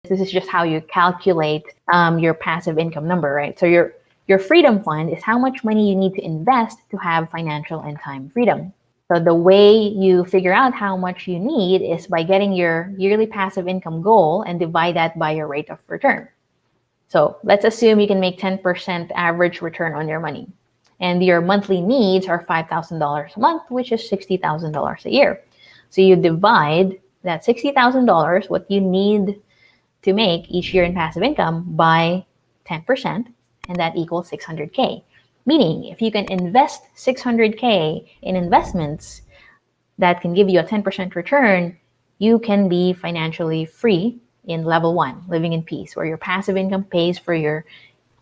This is just how you calculate your passive income number, right? So your freedom fund is how much money you need to invest to have financial and time freedom. So the way you figure out how much you need is by getting your yearly passive income goal and divide that by your rate of return. So let's assume you can make 10% average return on your money. And your monthly needs are $5,000 a month, which is $60,000 a year. So you divide that $60,000, what you need to make each year in passive income, by 10%, and that equals 600K. Meaning, if you can invest 600K in investments that can give you a 10% return, you can be financially free in level 1, living in peace, where your passive income pays for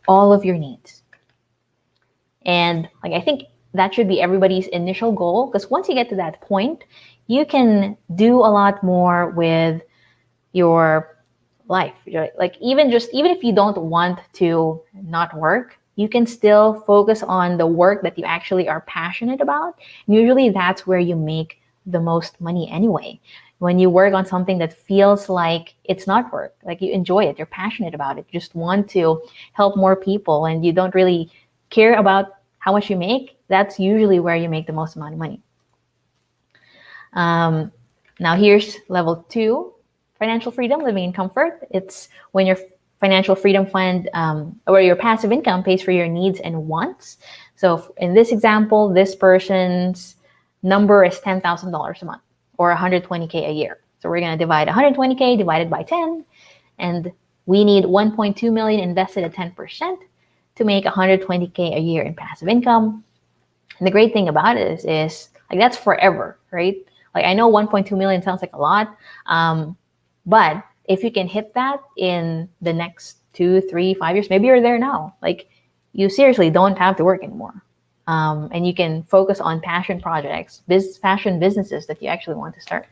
all of your needs. And I think that should be everybody's initial goal, because once you get to that point, you can do a lot more with your life. Even if you don't want to not work, you can still focus on the work that you actually are passionate about. And usually that's where you make the most money anyway. When you work on something that feels like it's not work, like you enjoy it, you're passionate about it, you just want to help more people, and you don't really care about how much you make, that's usually where you make the most amount of money. Now here's level 2, financial freedom, living in comfort. It's when your financial freedom fund, or your passive income, pays for your needs and wants. So in this example, this person's number is $10,000 a month, or 120K a year. So we're going to divide 120K divided by 10, and we need 1.2 million invested at 10% to make 120K a year in passive income. And the great thing about it is that's forever, right? I know 1.2 million sounds like a lot, but if you can hit that in the next 2, 3, 5 years, maybe you're there now. You seriously don't have to work anymore. And you can focus on passion projects, passion businesses that you actually want to start.